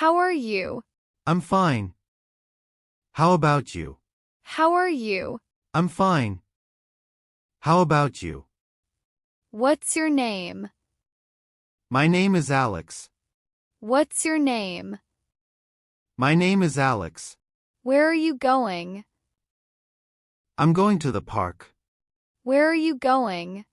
How are you? I'm fine. How about you? How are you? I'm fine. How about you? What's your name? My name is Alex. What's your name? My name is Alex. Where are you going? I'm going to the park. Where are you going?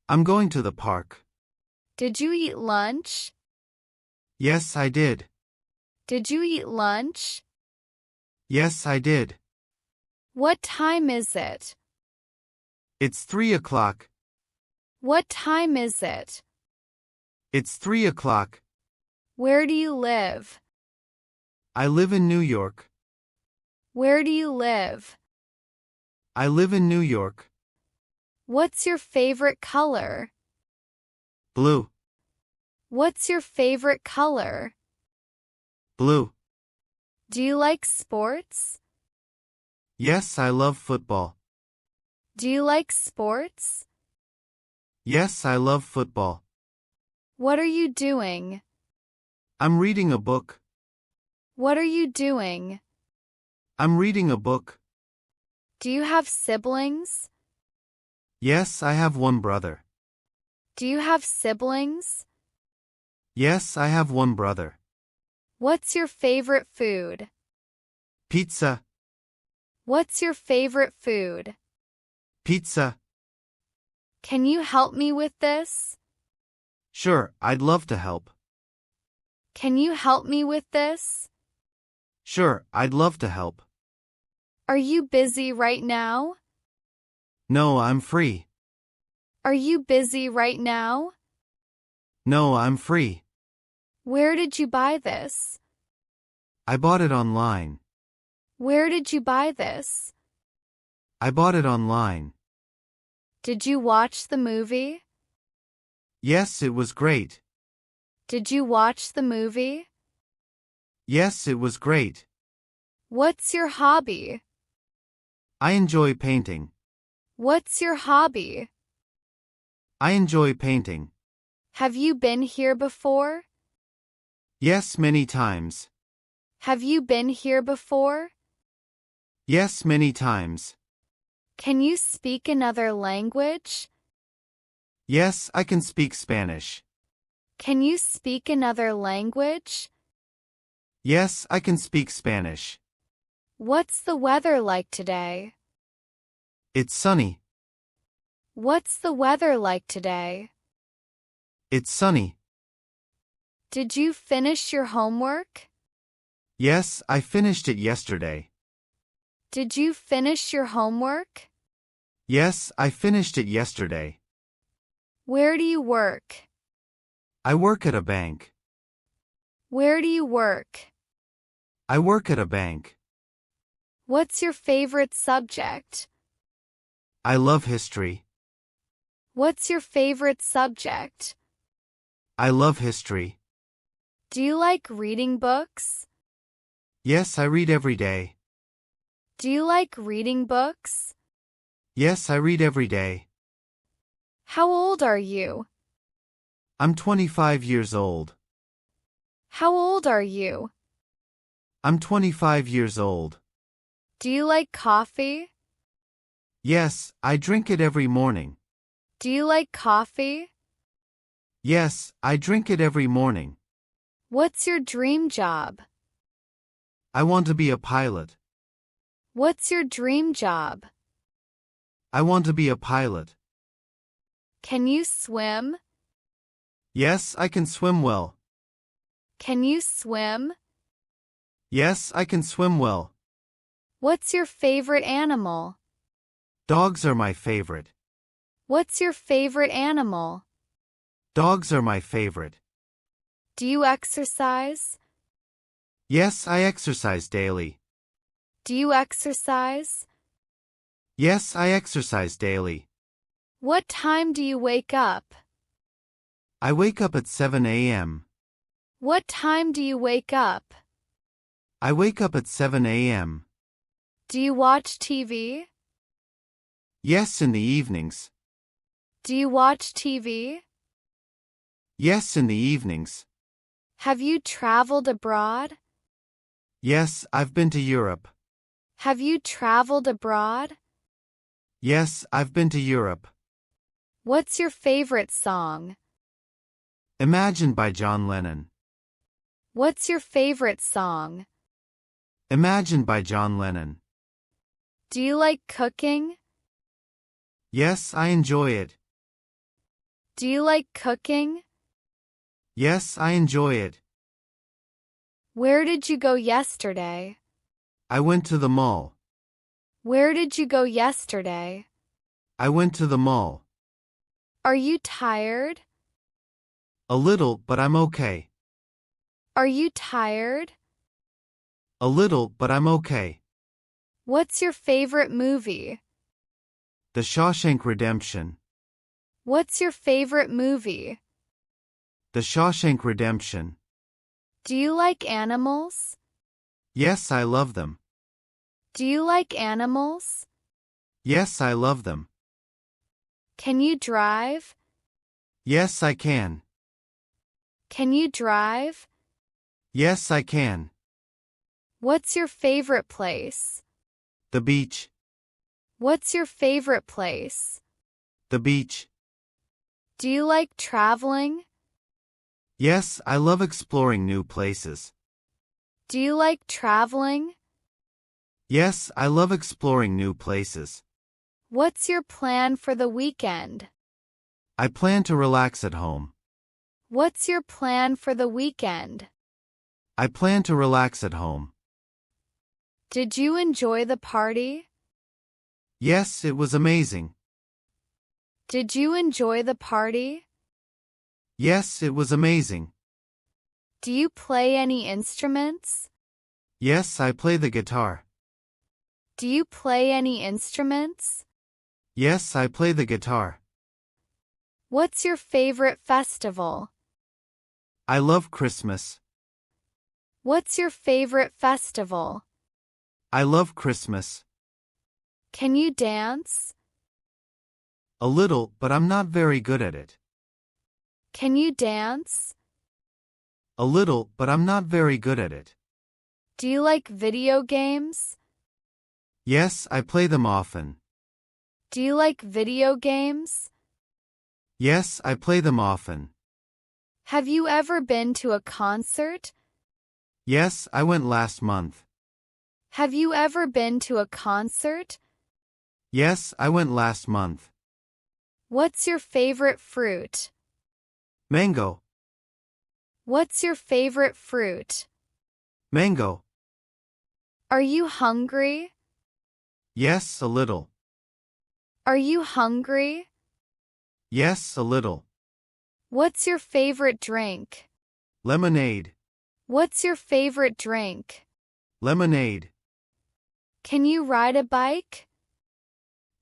I'm going to the park. Did you eat lunch? Yes, I did. Did you eat lunch? Yes, I did. What time is it? It's 3 o'clock. What time is it? It's 3 o'clock. Where do you live? I live in New York. Where do you live? I live in New York. What's your favorite color? Blue. What's your favorite color? Blue. Do you like sports? Yes, I love football. Do you like sports? Yes, I love football. What are you doing? I'm reading a book. What are you doing? I'm reading a book. Do you have siblings? Yes, I have one brother. Do you have siblings? Yes, I have one brother. What's your favorite food? Pizza. What's your favorite food? Pizza. Can you help me with this? Sure, I'd love to help. Can you help me with this? Sure, I'd love to help. Are you busy right now? No, I'm free. Are you busy right now? No, I'm free. Where did you buy this? I bought it online. Where did you buy this? I bought it online. Did you watch the movie? Yes, it was great. Did you watch the movie? Yes, it was great. What's your hobby? I enjoy painting. What's your hobby? I enjoy painting. Have you been here before? Yes, many times. Have you been here before? Yes, many times. Can you speak another language? Yes, I can speak Spanish. Can you speak another language? Yes, I can speak Spanish. What's the weather like today? It's sunny. What's the weather like today? It's sunny. Did you finish your homework? Yes, I finished it yesterday. Did you finish your homework? Yes, I finished it yesterday. Where do you work? I work at a bank. Where do you work? I work at a bank. What's your favorite subject? I love history. What's your favorite subject? I love history. Do you like reading books? Yes, I read every day. Do you like reading books? Yes, I read every day. How old are you? I'm 25 years old. How old are you? I'm 25 years old. Do you like coffee? Yes, I drink it every morning. Do you like coffee? Yes, I drink it every morning. What's your dream job? I want to be a pilot. What's your dream job? I want to be a pilot. Can you swim? Yes, I can swim well. Can you swim? Yes, I can swim well. What's your favorite animal? Dogs are my favorite. What's your favorite animal? Dogs are my favorite. Do you exercise? Yes, I exercise daily. Do you exercise? Yes, I exercise daily. What time do you wake up? I wake up at 7 a.m. What time do you wake up? I wake up at 7 a.m. Do you watch TV? Yes, in the evenings. Do you watch TV? Yes, in the evenings. Have you traveled abroad? Yes, I've been to Europe. Have you traveled abroad? Yes, I've been to Europe. What's your favorite song? Imagine by John Lennon. What's your favorite song? Imagine by John Lennon. Do you like cooking? Yes, I enjoy it. Do you like cooking? Yes, I enjoy it. Where did you go yesterday? I went to the mall. Where did you go yesterday? I went to the mall. Are you tired? A little, but I'm okay. Are you tired? A little, but I'm okay. What's your favorite movie? The Shawshank Redemption. What's your favorite movie? The Shawshank Redemption. Do you like animals? Yes, I love them. Do you like animals? Yes, I love them. Can you drive? Yes, I can. Can you drive? Yes, I can. What's your favorite place? The beach. What's your favorite place? The beach. Do you like traveling? Yes, I love exploring new places. Do you like traveling? Yes, I love exploring new places. What's your plan for the weekend? I plan to relax at home. What's your plan for the weekend? I plan to relax at home. Did you enjoy the party? Yes, it was amazing. Did you enjoy the party? Yes, it was amazing. Do you play any instruments? Yes, I play the guitar. Do you play any instruments? Yes, I play the guitar. What's your favorite festival? I love Christmas. What's your favorite festival? I love Christmas. Can you dance? A little, but I'm not very good at it. Can you dance? A little, but I'm not very good at it. Do you like video games? Yes, I play them often. Do you like video games? Yes, I play them often. Have you ever been to a concert? Yes, I went last month. Have you ever been to a concert? Yes, I went last month. What's your favorite fruit? Mango. What's your favorite fruit? Mango. Are you hungry? Yes, a little. Are you hungry? Yes, a little. What's your favorite drink? Lemonade. What's your favorite drink? Lemonade. Can you ride a bike?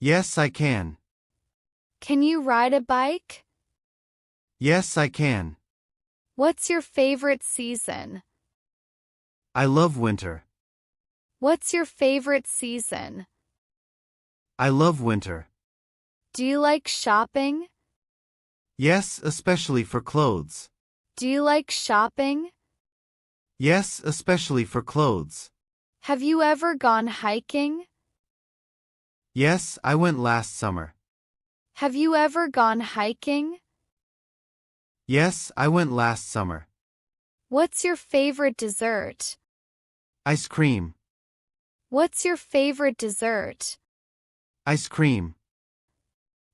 Yes, I can. Can you ride a bike? Yes, I can. What's your favorite season? I love winter. What's your favorite season? I love winter. Do you like shopping? Yes, especially for clothes. Do you like shopping? Yes, especially for clothes. Have you ever gone hiking? Yes, I went last summer. Have you ever gone hiking? Yes, I went last summer. What's your favorite dessert? Ice cream. What's your favorite dessert? Ice cream.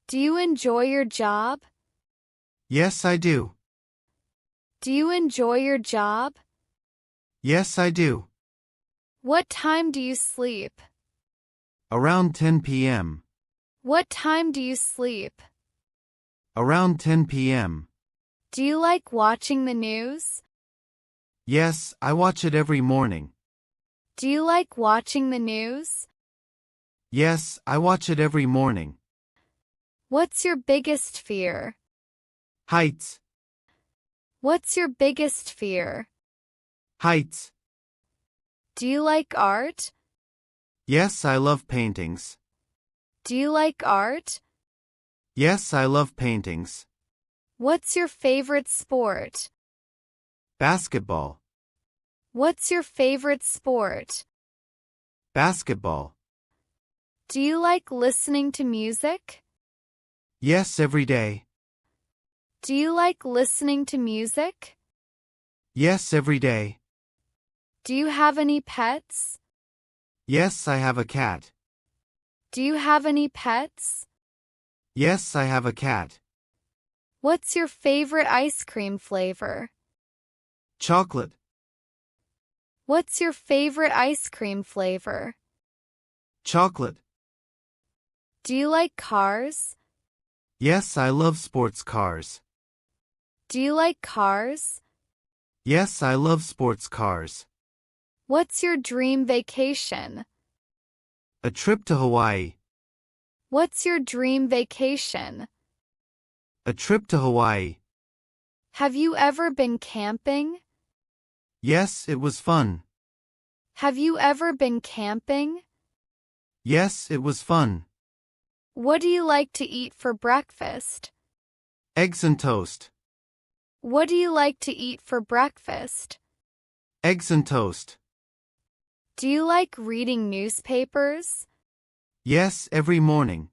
Do you enjoy your job? Yes, I do. Do you enjoy your job? Yes, I do. What time do you sleep? Around 10 p.m. What time do you sleep? Around 10 p.m. Do you like watching the news? Yes, I watch it every morning. Do you like watching the news? Yes, I watch it every morning. What's your biggest fear? Heights. What's your biggest fear? Heights. Do you like art? Yes, I love paintings. Do you like art? Yes, I love paintings. What's your favorite sport? Basketball. What's your favorite sport? Basketball. Do you like listening to music? Yes, every day. Do you like listening to music? Yes, every day. Do you have any pets? Yes, I have a cat. Do you have any pets? Yes, I have a cat. What's your favorite ice cream flavor? Chocolate. What's your favorite ice cream flavor? Chocolate. Do you like cars? Yes, I love sports cars. Do you like cars? Yes, I love sports cars. What's your dream vacation? A trip to Hawaii. What's your dream vacation? A trip to Hawaii. Have you ever been camping? Yes, it was fun. Have you ever been camping? Yes, it was fun. What do you like to eat for breakfast? Eggs and toast. What do you like to eat for breakfast? Eggs and toast. Do you like reading newspapers? Yes, every morning.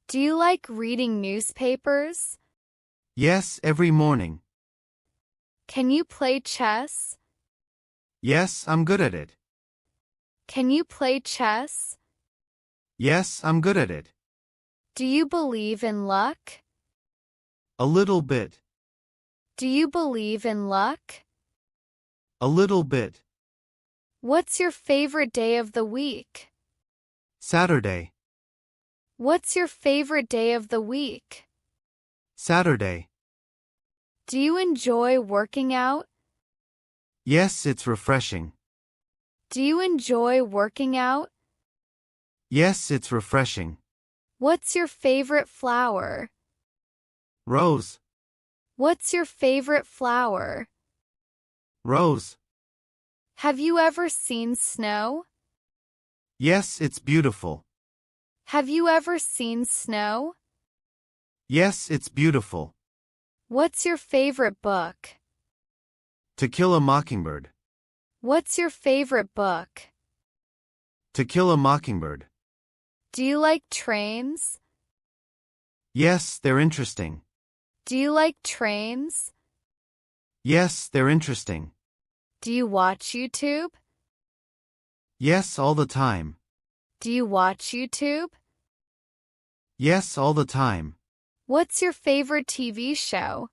Do you like reading newspapers? Yes, every morning. Can you play chess? Yes, I'm good at it. Can you play chess? Yes, I'm good at it. Do you believe in luck? A little bit. Do you believe in luck? A little bit. What's your favorite day of the week? Saturday. What's your favorite day of the week? Saturday. Do you enjoy working out? Yes, it's refreshing. Do you enjoy working out? Yes, it's refreshing. What's your favorite flower? Rose. What's your favorite flower? Rose. Have you ever seen snow? Yes, it's beautiful. Have you ever seen snow? Yes, it's beautiful. What's your favorite book? To Kill a Mockingbird. What's your favorite book? To Kill a Mockingbird. Do you like trains? Yes, they're interesting. Do you like trains? Yes, they're interesting. Do you watch YouTube? Yes, all the time. Do you watch YouTube? Yes, all the time. What's your favorite TV show?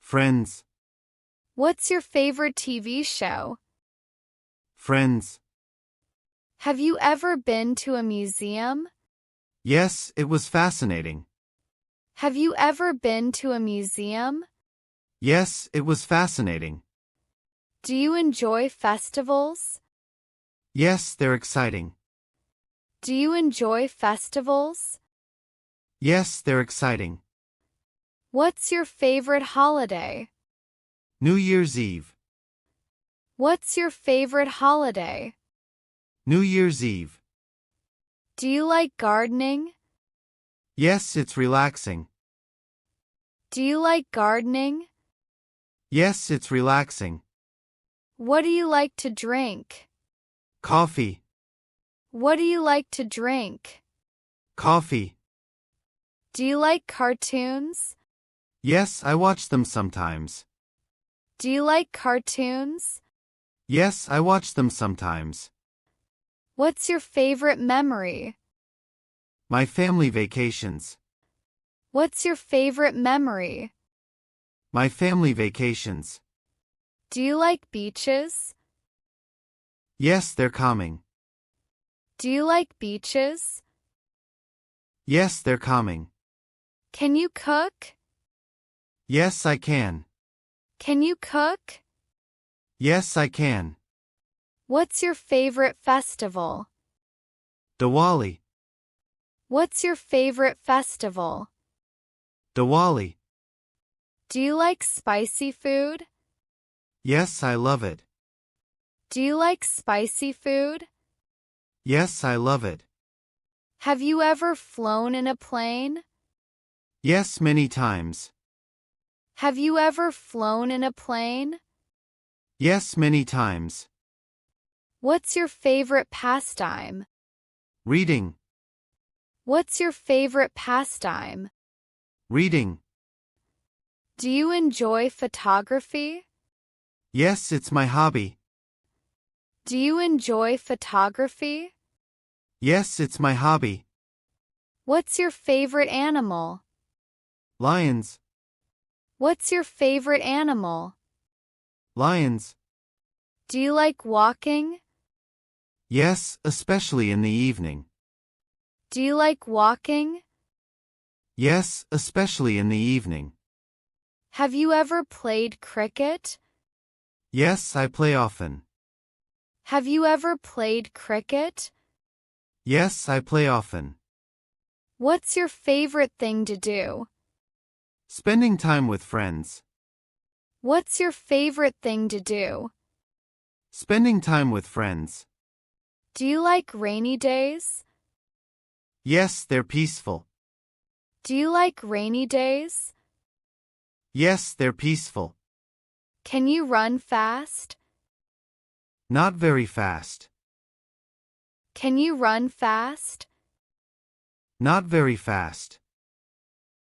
Friends. What's your favorite TV show? Friends. Have you ever been to a museum? Yes, it was fascinating. Have you ever been to a museum? Yes, it was fascinating. Do you enjoy festivals? Yes, they're exciting. Do you enjoy festivals? Yes, they're exciting. What's your favorite holiday? New Year's Eve. What's your favorite holiday? New Year's Eve. Do you like gardening? Yes, it's relaxing. Do you like gardening? Yes, it's relaxing. What do you like to drink? Coffee. What do you like to drink? Coffee. Do you like cartoons? Yes, I watch them sometimes. Do you like cartoons? Yes, I watch them sometimes. What's your favorite memory? My family vacations. What's your favorite memory? My family vacations. Do you like beaches? Yes, they're calming. Do you like beaches? Yes, they're calming. Can you cook? Yes, I can. Can you cook? Yes, I can. What's your favorite festival? Diwali. What's your favorite festival? Diwali. Do you like spicy food? Yes, I love it. Do you like spicy food? Yes, I love it. Have you ever flown in a plane? Yes, many times. Have you ever flown in a plane? Yes, many times. What's your favorite pastime? Reading. What's your favorite pastime? Reading. Do you enjoy photography? Yes, it's my hobby. Do you enjoy photography? Yes, it's my hobby. What's your favorite animal? Lions. What's your favorite animal? Lions. Do you like walking? Yes, especially in the evening. Do you like walking? Yes, especially in the evening. Have you ever played cricket? Yes, I play often. Have you ever played cricket? Yes, I play often. What's your favorite thing to do? Spending time with friends. What's your favorite thing to do? Spending time with friends. Do you like rainy days? Yes, they're peaceful. Do you like rainy days? Yes, they're peaceful. Can you run fast? Not very fast. Can you run fast? Not very fast.